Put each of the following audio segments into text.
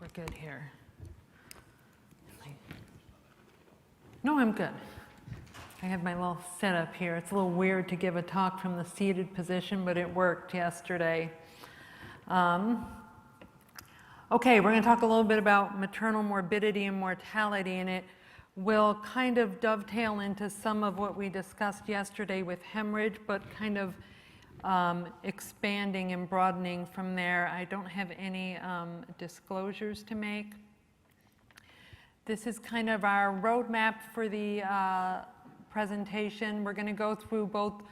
we're good here. No, I'm good. I have my little setup here. It's a little weird to give a talk from the seated position, but it worked yesterday. Okay, we're going to talk a little bit about maternal morbidity and mortality, and it will kind of dovetail into some of what we discussed yesterday with hemorrhage, but kind of expanding and broadening from there. I don't have any disclosures to make. This is kind of our roadmap for the presentation. We're going to go through both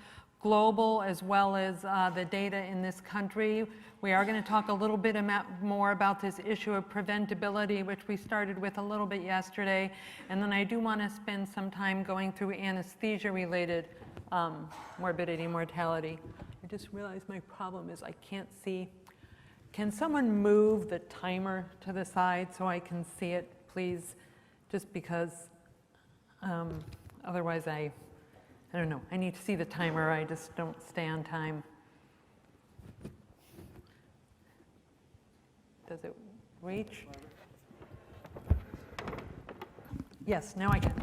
global as well as the data in this country. We are going to talk a little bit more about this issue of preventability, which we started with a little bit yesterday. And then I do want to spend some time going through anesthesia-related morbidity, mortality. I just realized my problem is I can't see. Can someone move the timer to the side so I can see it, please? Just because otherwise I don't know. I need to see the timer. I just don't stay on time. Does it reach? Yes, now I can.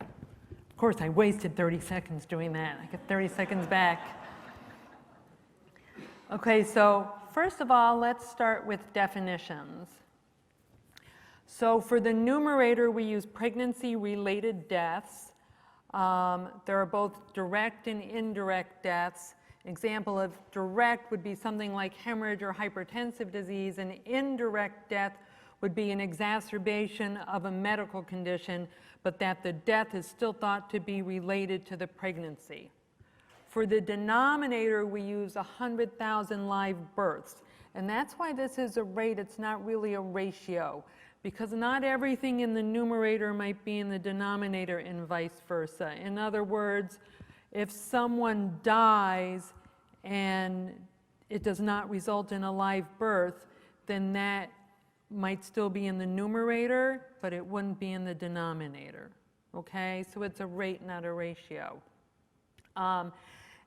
Of course, I wasted 30 seconds doing that. I get 30 seconds back. Okay, so first of all, let's start with definitions. So for the numerator, we use pregnancy-related deaths. There are both direct and indirect deaths. An example of direct would be something like hemorrhage or hypertensive disease. An indirect death would be an exacerbation of a medical condition, but that the death is still thought to be related to the pregnancy. For the denominator, we use 100,000 live births. And that's why this is a rate, it's not really a ratio, because not everything in the numerator might be in the denominator and vice versa. In other words, if someone dies and it does not result in a live birth, then that might still be in the numerator, but it wouldn't be in the denominator. Okay, so it's a rate, not a ratio.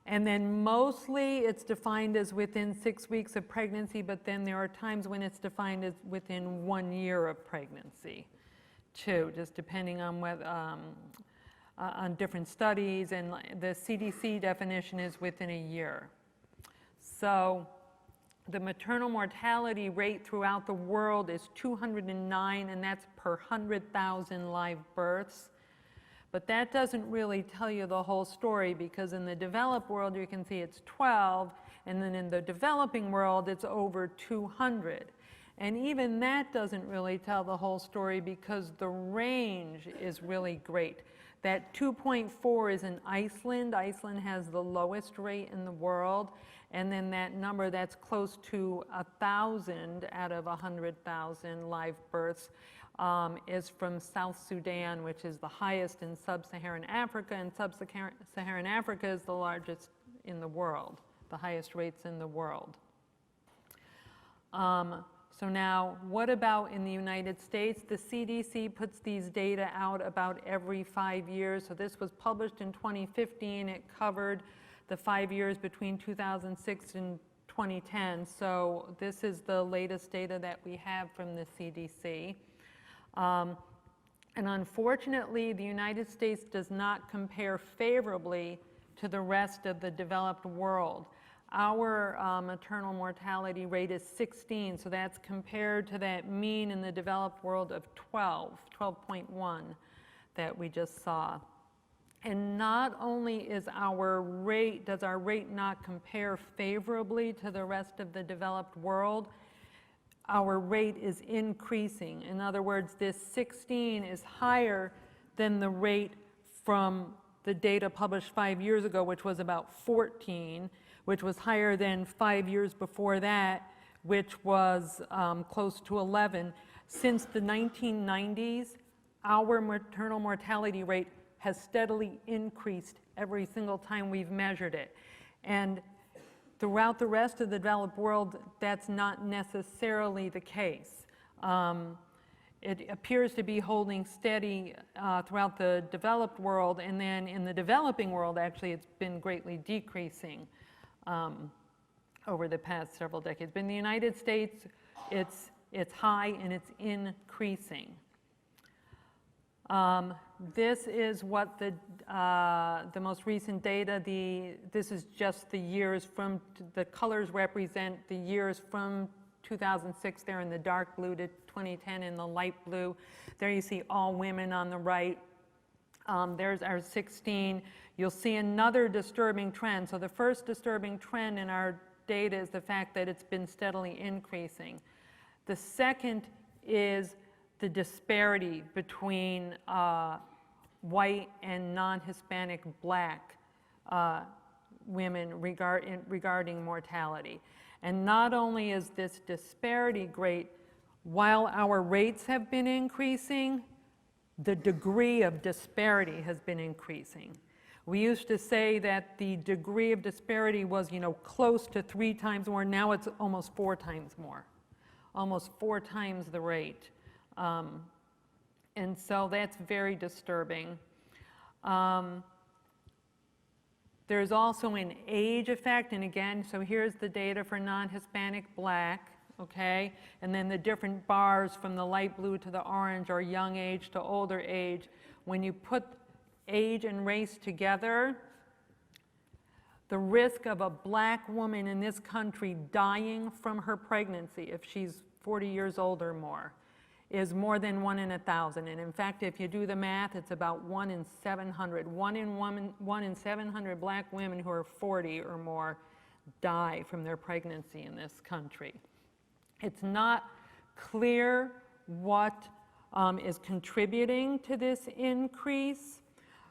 And then mostly it's defined as within 6 weeks of pregnancy, but then there are times when it's defined as within 1 year of pregnancy, too, just depending on whether, on different studies, and the CDC definition is within a year. So the maternal mortality rate throughout the world is 209, and that's per 100,000 live births. But that doesn't really tell you the whole story, because in the developed world you can see it's 12, and then in the developing world it's over 200. And even that doesn't really tell the whole story, because the range is really great. That 2.4 is in Iceland. Iceland has the lowest rate in the world. And then that number that's close to 1,000 out of 100,000 live births is from South Sudan, which is the highest in sub-Saharan Africa, and sub-Saharan Africa is the largest in the world, the highest rates in the world. So now, what about in the United States? The CDC puts these data out about every 5 years. So this was published in 2015. It covered the 5 years between 2006 and 2010. So this is the latest data that we have from the CDC. And unfortunately, the United States does not compare favorably to the rest of the developed world. Our maternal mortality rate is 16, so that's compared to that mean in the developed world of 12.1 that we just saw. And not only is does our rate not compare favorably to the rest of the developed world, our rate is increasing. In other words, this 16 is higher than the rate from the data published 5 years ago, which was about 14, which was higher than 5 years before that, which was close to 11. Since the 1990s, our maternal mortality rate has steadily increased every single time we've measured it. And throughout the rest of the developed world, that's not necessarily the case. It appears to be holding steady throughout the developed world, and then in the developing world, actually, it's been greatly decreasing over the past several decades. But in the United States, it's It's high and it's increasing. This is what the most recent data, this is just the years from, the colors represent the years from 2006 there in the dark blue to 2010 in the light blue. There you see all women on the right. There's our 16. You'll see another disturbing trend. So the first disturbing trend in our data is the fact that it's been steadily increasing. The second is the disparity between white and non-Hispanic black women regarding mortality. And not only is this disparity great, while our rates have been increasing, the degree of disparity has been increasing. We used to say that the degree of disparity was, close to 3 times more. Now it's almost 4 times more, almost 4 times the rate. And so that's very disturbing. There's also an age effect, and again, so here's the data for non-Hispanic black, okay? And then the different bars from the light blue to the orange are young age to older age. When you put age and race together, the risk of a black woman in this country dying from her pregnancy, if she's 40 years old or more, is more than 1 in 1,000. And in fact, if you do the math, it's about 1 in 700. 1 in 700 black women who are 40 or more die from their pregnancy in this country. It's not clear what is contributing to this increase.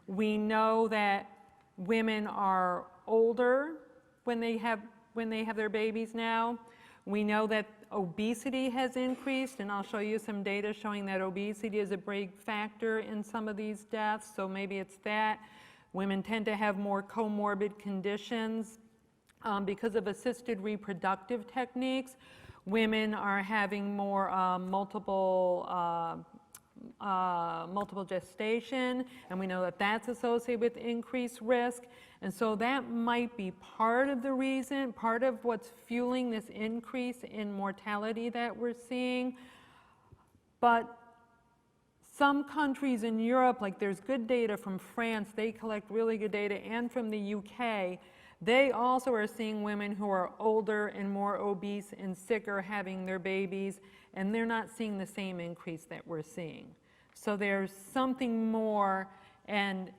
We know that women are older when they have their babies now. We know that obesity has increased, and I'll show you some data showing that obesity is a big factor in some of these deaths, so maybe it's that. Women tend to have more comorbid conditions because of assisted reproductive techniques. Women are having more multiple gestation, and we know that that's associated with increased risk. And so that might be part of the reason, part of what's fueling this increase in mortality that we're seeing. But some countries in Europe, like there's good data from France, they collect really good data, and from the UK, they also are seeing women who are older and more obese and sicker having their babies, and they're not seeing the same increase that we're seeing. So there's something more, and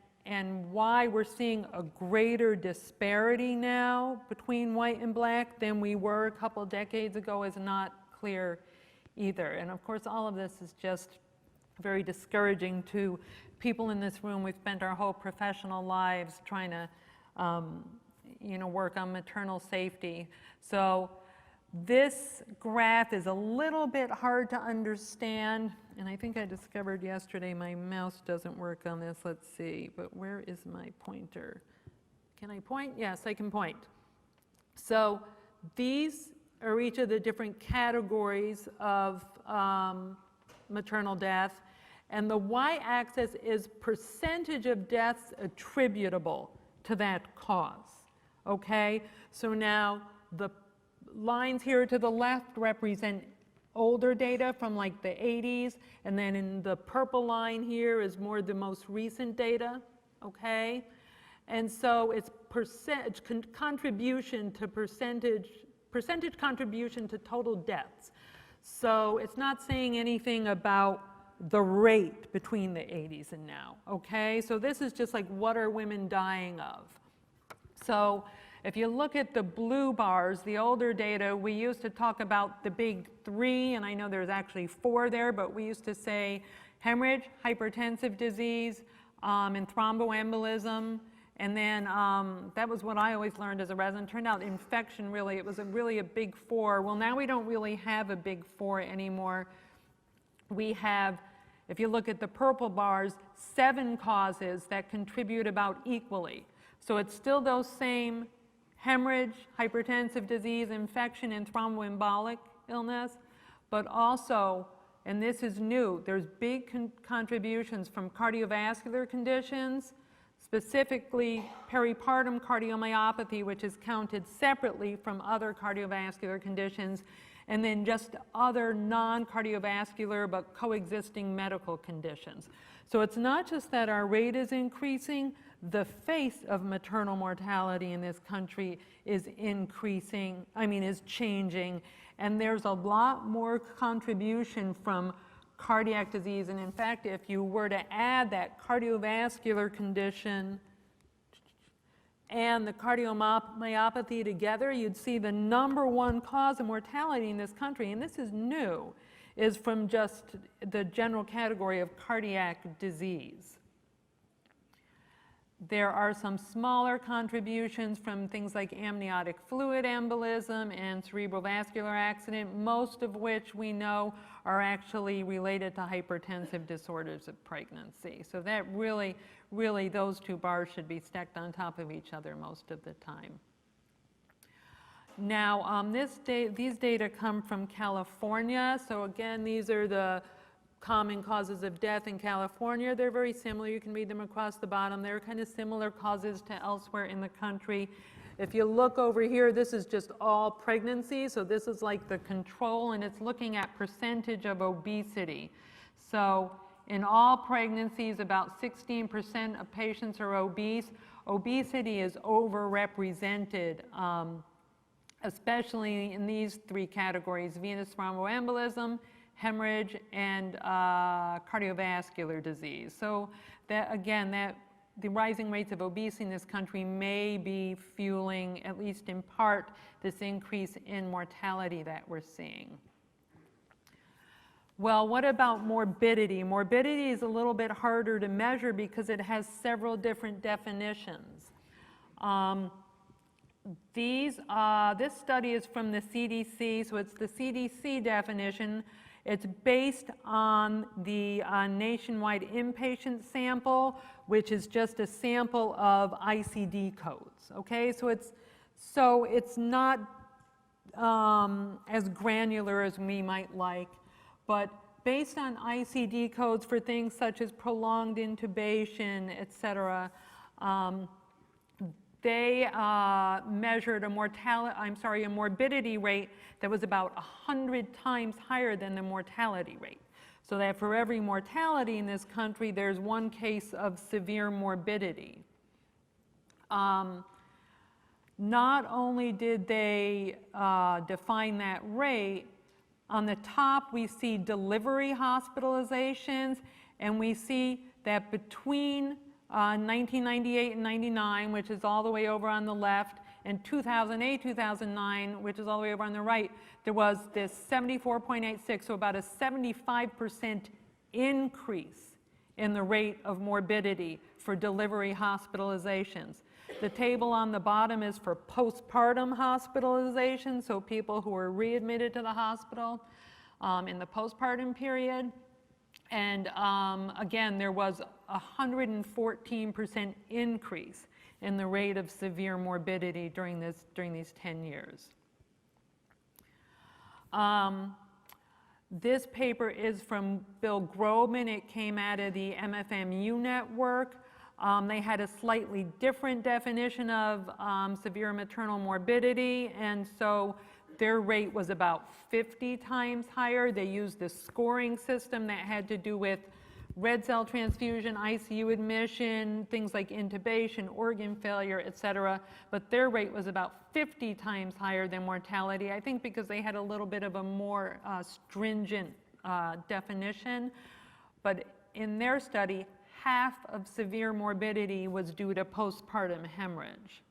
why we're seeing a greater disparity now between white and black than we were a couple decades ago is not clear either. And of course, all of this is just very discouraging to people in this room. We've spent our whole professional lives trying to work on maternal safety. So this graph is a little bit hard to understand, and I think I discovered yesterday my mouse doesn't work on this. Let's see, but where is my pointer? Can I point? Yes, I can point. So these are each of the different categories of maternal death, and the y-axis is percentage of deaths attributable to that cause, okay? So now the lines here to the left represent older data from like the 80s, and then in the purple line here is more the most recent data, okay? And so it's percentage contribution to total deaths. So it's not saying anything about the rate between the 80s and now, okay? So this is just like, what are women dying of? So if you look at the blue bars, the older data, we used to talk about the big 3, and I know there's actually 4 there, but we used to say hemorrhage, hypertensive disease, and thromboembolism, and then that was what I always learned as a resident. Turned out infection, really, it was really a big 4. Well, now we don't really have a big 4 anymore. We have, if you look at the purple bars, 7 causes that contribute about equally. So it's still those same hemorrhage, hypertensive disease, infection, and thromboembolic illness, but also, and this is new, there's big contributions from cardiovascular conditions, specifically peripartum cardiomyopathy, which is counted separately from other cardiovascular conditions, and then just other non-cardiovascular but coexisting medical conditions. So it's not just that our rate is increasing, the face of maternal mortality in this country is increasing, is changing, and there's a lot more contribution from cardiac disease. And in fact, if you were to add that cardiovascular condition and the cardiomyopathy together, you'd see the #1 cause of mortality in this country, and this is new, is from just the general category of cardiac disease. There are some smaller contributions from things like amniotic fluid embolism and cerebrovascular accident, most of which we know are actually related to hypertensive disorders of pregnancy. So that really, those two bars should be stacked on top of each other most of the time. Now, these data come from California. So again, these are the common causes of death in California. They're very similar. You can read them across the bottom. They're kind of similar causes to elsewhere in the country. If you look over here, this is just all pregnancy. So this is like the control, and it's looking at percentage of obesity. So in all pregnancies, about 16% of patients are obese. Obesity is overrepresented, especially in these three categories: venous thromboembolism, hemorrhage, and cardiovascular disease. So that, again, the rising rates of obesity in this country may be fueling, at least in part, this increase in mortality that we're seeing. Well, what about morbidity? Morbidity is a little bit harder to measure because it has several different definitions. This study is from the CDC, so it's the CDC definition. It's based on the nationwide inpatient sample, which is just a sample of ICD codes. Okay, so it's not as granular as we might like, but based on ICD codes for things such as prolonged intubation, et cetera, they measured a morbidity rate that was about 100 times higher than the mortality rate. So that for every mortality in this country, there's one case of severe morbidity. Not only did they define that rate, on the top we see delivery hospitalizations, and we see that between 1998 and 99, which is all the way over on the left, and 2008, 2009, which is all the way over on the right, there was this 74.86, so about a 75% increase in the rate of morbidity for delivery hospitalizations. The table on the bottom is for postpartum hospitalization, so people who were readmitted to the hospital in the postpartum period. And again, there was a 114% increase in the rate of severe morbidity during these 10 years. This paper is from Bill Grobman. It came out of the MFMU network. They had a slightly different definition of severe maternal morbidity, and so their rate was about 50 times higher. They used this scoring system that had to do with red cell transfusion, ICU admission, things like intubation, organ failure, et cetera. But their rate was about 50 times higher than mortality, I think because they had a little bit of a more stringent definition. But in their study, half of severe morbidity was due to postpartum hemorrhage.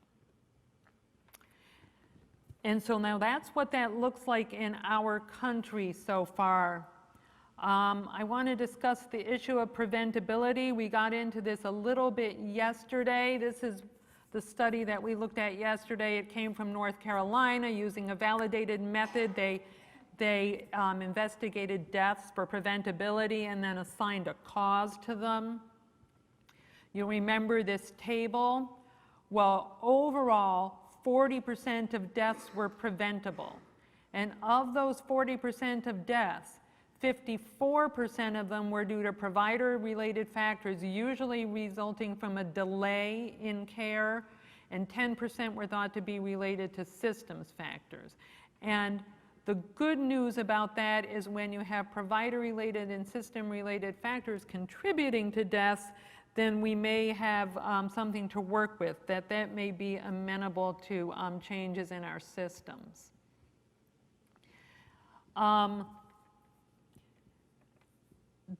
And so now that's what that looks like in our country so far. I want to discuss the issue of preventability. We got into this a little bit yesterday. This is the study that we looked at yesterday. It came from North Carolina using a validated method. They investigated deaths for preventability and then assigned a cause to them. You'll remember this table. Well, overall, 40% of deaths were preventable. And of those 40% of deaths, 54% of them were due to provider-related factors, usually resulting from a delay in care, and 10% were thought to be related to systems factors. And The good news about that is when you have provider-related and system-related factors contributing to deaths, then we may have something to work with, that may be amenable to changes in our systems.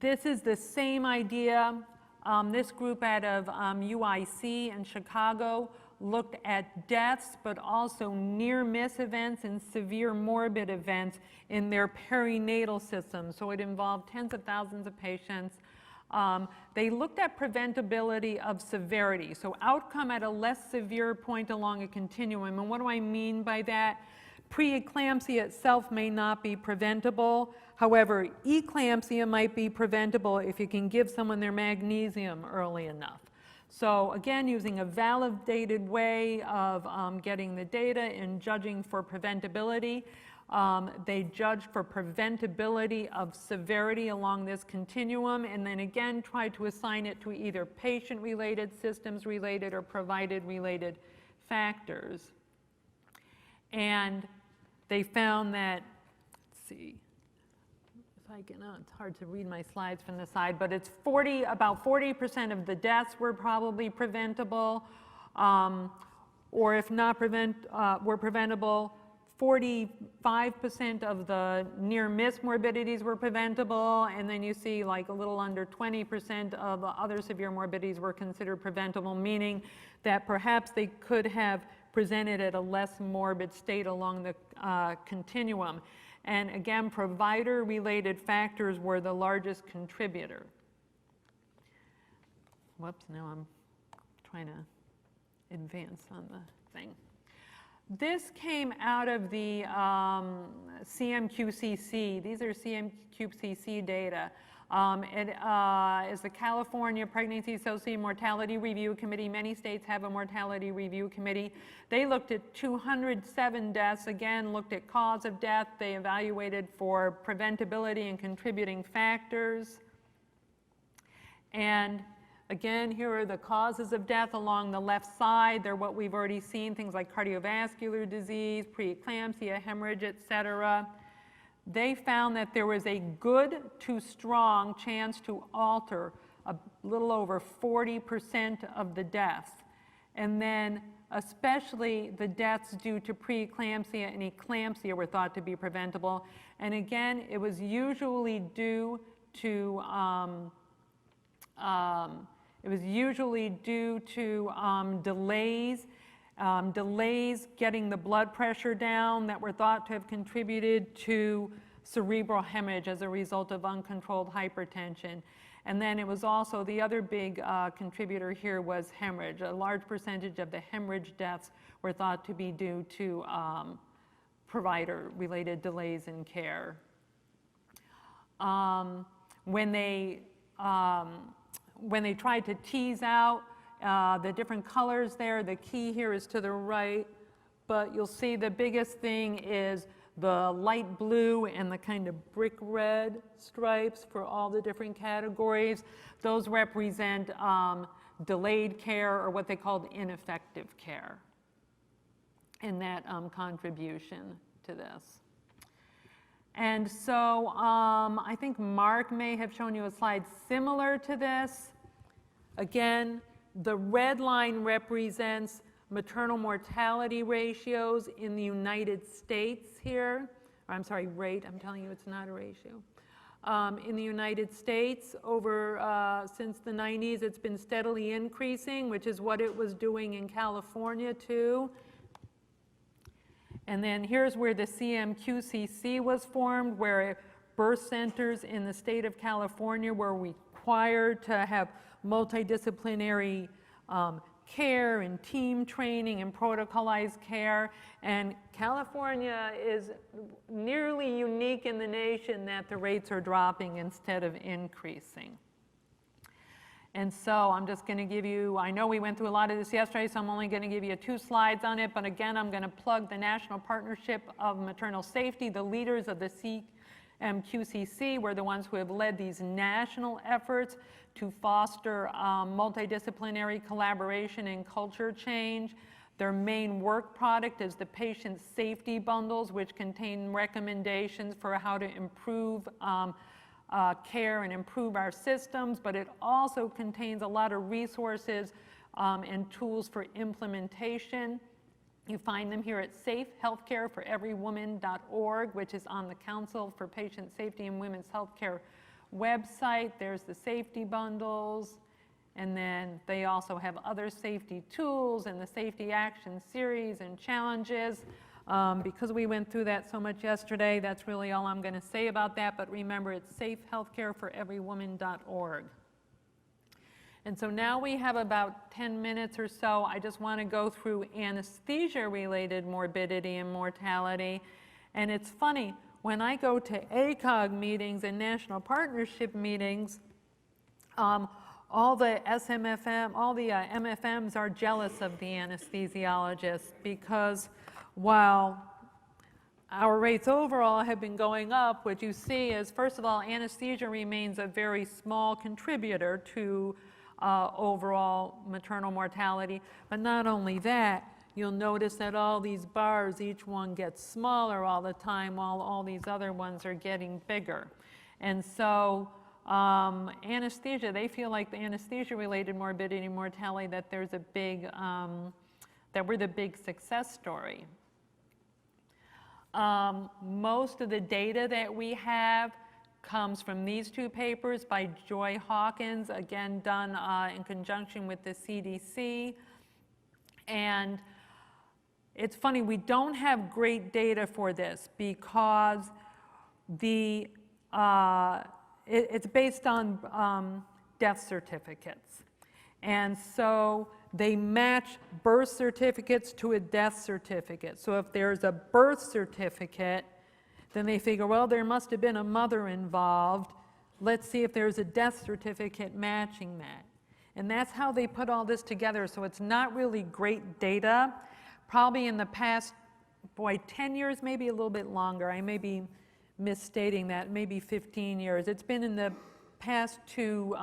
This is the same idea. This group out of UIC in Chicago looked at deaths, but also near-miss events and severe morbid events in their perinatal system. So it involved tens of thousands of patients. They looked at preventability of severity, so outcome at a less severe point along a continuum. And what do I mean by that? Preeclampsia itself may not be preventable. However, eclampsia might be preventable if you can give someone their magnesium early enough. So again, using a validated way of getting the data and judging for preventability, they judged for preventability of severity along this continuum, and then again tried to assign it to either patient-related, systems-related, or provided-related factors. And they found that, let's see, if I can, it's hard to read my slides from the side, but it's about 40% of the deaths were probably preventable, or if not were preventable, 45% of the near-miss morbidities were preventable, and then you see like a little under 20% of other severe morbidities were considered preventable, meaning that perhaps they could have presented at a less morbid state along the continuum. And again, provider-related factors were the largest contributor. Whoops, now I'm trying to advance on the thing. This came out of the CMQCC. These are CMQCC data. It is the California Pregnancy Associated Mortality Review Committee. Many states have a mortality review committee. They looked at 207 deaths, again, looked at cause of death. They evaluated for preventability and contributing factors. And again, here are the causes of death along the left side. They're what we've already seen, things like cardiovascular disease, preeclampsia, hemorrhage, et cetera. They found that there was a good to strong chance to alter a little over 40% of the deaths. And then especially the deaths due to preeclampsia and eclampsia were thought to be preventable. And again, it was usually due to delays getting the blood pressure down that were thought to have contributed to cerebral hemorrhage as a result of uncontrolled hypertension. And then it was also, the other big contributor here was hemorrhage. A large percentage of the hemorrhage deaths were thought to be due to provider-related delays in care. When they tried to tease out the different colors there, the key here is to the right, but you'll see the biggest thing is the light blue and the kind of brick red stripes for all the different categories. Those represent delayed care, or what they called ineffective care, in that contribution to this. And so I think Mark may have shown you a slide similar to this. Again, the red line represents maternal mortality ratios in the United States here. Or I'm sorry, rate, I'm telling you it's not a ratio. In the United States, since the 90s, it's been steadily increasing, which is what it was doing in California too. And then here's where the CMQCC was formed, where birth centers in the state of California were required to have multidisciplinary care and team training and protocolized care. And California is nearly unique in the nation that the rates are dropping instead of increasing. And so I'm just going to give you, I know we went through a lot of this yesterday, so I'm only going to give you 2 slides on it. But again, I'm going to plug the National Partnership of Maternal Safety. The leaders of the CMQCC were the ones who have led these national efforts to foster multidisciplinary collaboration and culture change. Their main work product is the patient safety bundles, which contain recommendations for how to improve care and improve our systems, but it also contains a lot of resources and tools for implementation. You find them here at safehealthcareforeverywoman.org, which is on the Council for Patient Safety and Women's Healthcare website. There's the safety bundles, and then they also have other safety tools and the safety action series and challenges. Because we went through that so much yesterday, that's really all I'm going to say about that, but remember it's safehealthcareforeverywoman.org. And so now we have about 10 minutes or so. I just want to go through anesthesia-related morbidity and mortality. And it's funny, when I go to ACOG meetings and national partnership meetings, all the MFMs are jealous of the anesthesiologists, because while our rates overall have been going up, what you see is, first of all, anesthesia remains a very small contributor to overall maternal mortality. But not only that, you'll notice that all these bars, each one gets smaller all the time, while all these other ones are getting bigger. And so anesthesia, they feel like the anesthesia-related morbidity and mortality, that there's a big, that we're the big success story. Most of the data that we have comes from these two papers by Joy Hawkins, again done in conjunction with the CDC. And it's funny, we don't have great data for this because it's based on death certificates. And so they match birth certificates to a death certificate. So if there's a birth certificate, then they figure, well, there must have been a mother involved. Let's see if there's a death certificate matching that. And that's how they put all this together. So it's not really great data. Probably in the past, 10 years, maybe a little bit longer. I may be misstating that, maybe 15 years. It's been in the past two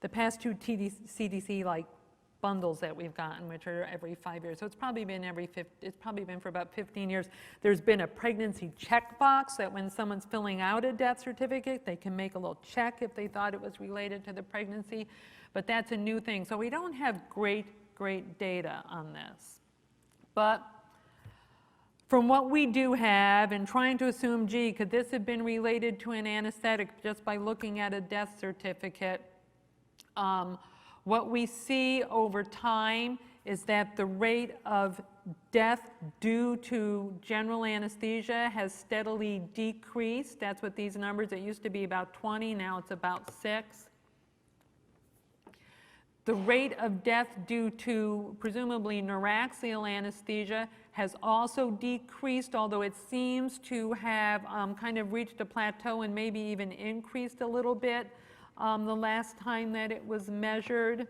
CDC like bundles that we've gotten, which are every 5 years. So it's probably been it's probably been for about 15 years. There's been a pregnancy checkbox that when someone's filling out a death certificate, they can make a little check if they thought it was related to the pregnancy. But that's a new thing. So we don't have great data on this. But from what we do have, and trying to assume, gee, could this have been related to an anesthetic just by looking at a death certificate? What we see over time is that the rate of death due to general anesthesia has steadily decreased. That's what these numbers, it used to be about 20, now it's about 6. The rate of death due to presumably neuraxial anesthesia has also decreased, although it seems to have kind of reached a plateau and maybe even increased a little bit the last time that it was measured.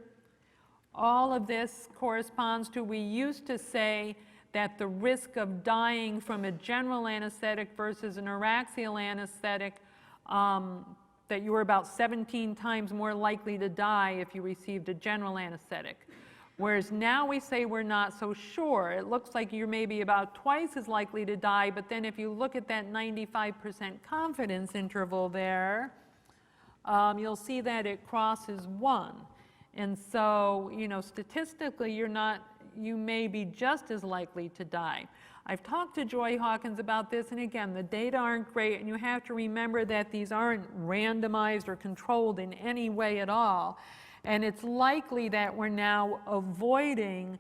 All of this corresponds to, we used to say that the risk of dying from a general anesthetic versus a neuraxial anesthetic, that you were about 17 times more likely to die if you received a general anesthetic. Whereas now we say we're not so sure. It looks like you're maybe about twice as likely to die, but then if you look at that 95% confidence interval there, you'll see that it crosses 1. And so, you know, statistically, you may be just as likely to die. I've talked to Joy Hawkins about this, and again, the data aren't great, and you have to remember that these aren't randomized or controlled in any way at all. And it's likely that we're now avoiding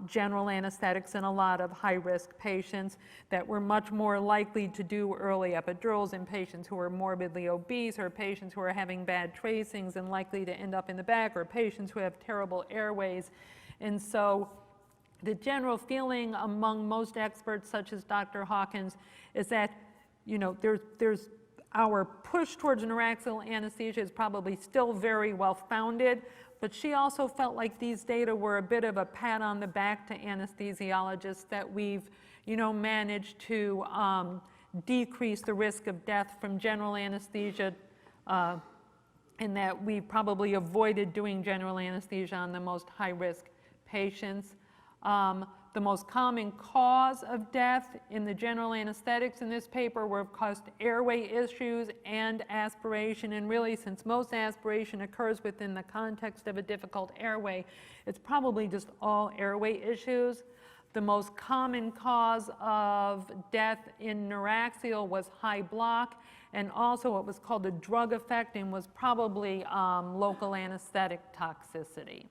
general anesthetics in a lot of high-risk patients, that we're much more likely to do early epidurals in patients who are morbidly obese, or patients who are having bad tracings and likely to end up in the back, or patients who have terrible airways. And so the general feeling among most experts, such as Dr. Hawkins, is that, you know, there's our push towards neuraxial anesthesia is probably still very well founded, but she also felt like these data were a bit of a pat on the back to anesthesiologists, that we've, you know, managed to decrease the risk of death from general anesthesia, and that we probably avoided doing general anesthesia on the most high-risk patients. The most common cause of death in the general anesthetics in this paper were caused airway issues and aspiration. And really, since most aspiration occurs within the context of a difficult airway, it's probably just all airway issues. The most common cause of death in neuraxial was high block, and also what was called a drug effect, and was probably local anesthetic toxicity.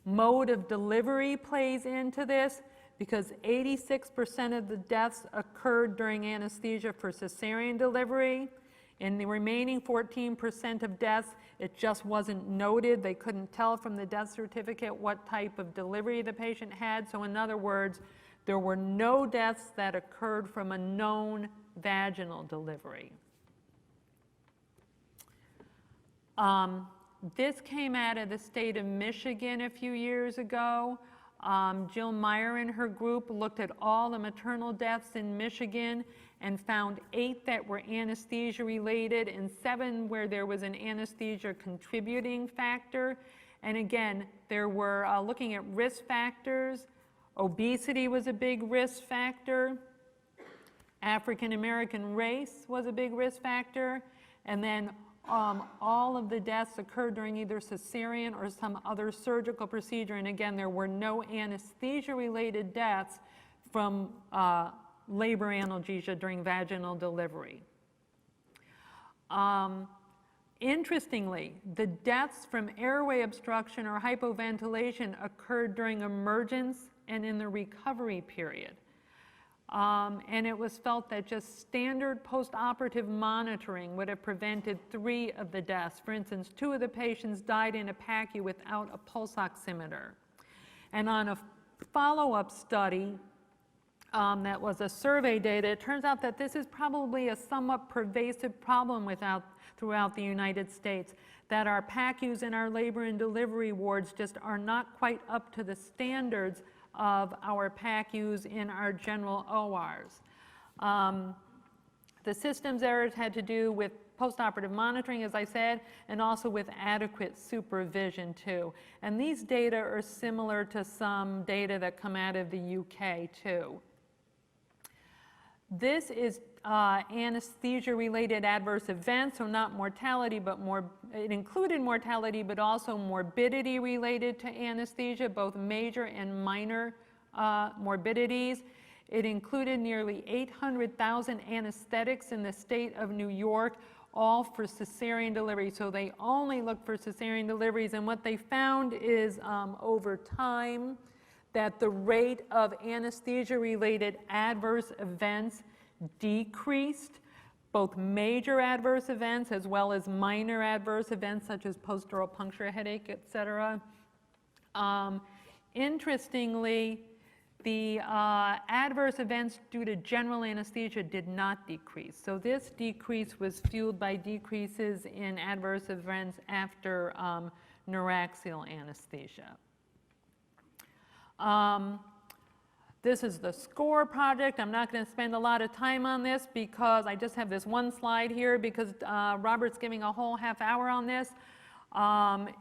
Mode of delivery plays into this because 86% of the deaths occurred during anesthesia for cesarean delivery. In the remaining 14% of deaths, it just wasn't noted. They couldn't tell from the death certificate what type of delivery the patient had. So in other words, there were no deaths that occurred from a known vaginal delivery. This came out of the state of Michigan a few years ago. Jill Meyer and her group looked at all the maternal deaths in Michigan and found 8 that were anesthesia related and 7 where there was an anesthesia contributing factor. And again, there were looking at risk factors. Obesity was a big risk factor. African American race was a big risk factor. And then all of the deaths occurred during either cesarean or some other surgical procedure. And again, there were no anesthesia-related deaths from labor analgesia during vaginal delivery. Interestingly, the deaths from airway obstruction or hypoventilation occurred during emergence and in the recovery period. And it was felt that just standard postoperative monitoring would have prevented 3 of the deaths. For instance, 2 of the patients died in a PACU without a pulse oximeter. And on a follow-up study that was a survey data, it turns out that this is probably a somewhat pervasive problem throughout the United States, that our PACUs and our labor and delivery wards just are not quite up to the standards of our PACUs in our general ORs. The systems errors had to do with postoperative monitoring, as I said, and also with adequate supervision too. And these data are similar to some data that come out of the UK too. This is anesthesia-related adverse events, so not mortality, but it included mortality, but also morbidity related to anesthesia, both major and minor morbidities. It included nearly 800,000 anesthetics in the state of New York, all for cesarean delivery. So they only looked for cesarean deliveries, and what they found is over time, that the rate of anesthesia-related adverse events decreased, both major adverse events as well as minor adverse events such as post-dural puncture headache, etc. Interestingly, the adverse events due to general anesthesia did not decrease. So this decrease was fueled by decreases in adverse events after neuraxial anesthesia. This is the SCORE project. I'm not going to spend a lot of time on this because I just have this one slide here because Robert's giving a whole half hour on this.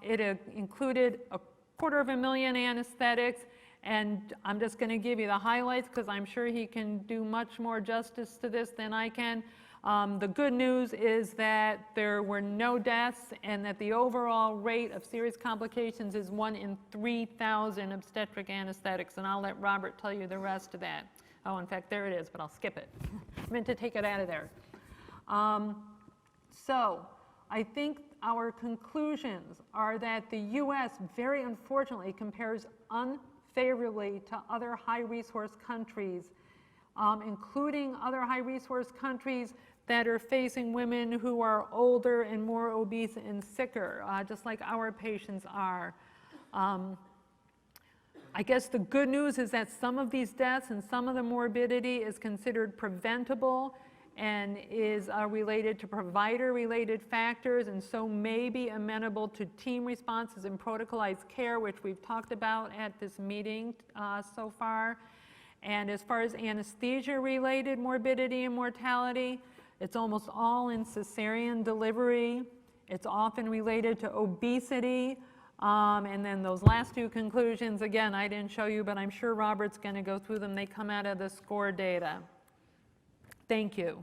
It included 250,000 anesthetics, and I'm just going to give you the highlights because I'm sure he can do much more justice to this than I can. The good news is that there were no deaths and that the overall rate of serious complications is 1 in 3,000 obstetric anesthetics, and I'll let Robert tell you the rest of that. Oh, in fact, there it is, but I'll skip it. I meant to take it out of there. So I think our conclusions are that the US very unfortunately compares unfavorably to other high-resource countries, including other high-resource countries that are facing women who are older and more obese and sicker, just like our patients are. I guess the good news is that some of these deaths and some of the morbidity is considered preventable and is related to provider-related factors, and so may be amenable to team responses and protocolized care, which we've talked about at this meeting so far. And as far as anesthesia-related morbidity and mortality, it's almost all in cesarean delivery. It's often related to obesity. And then those last two conclusions, again, I didn't show you, but I'm sure Robert's going to go through them. They come out of the SCORE data. Thank you.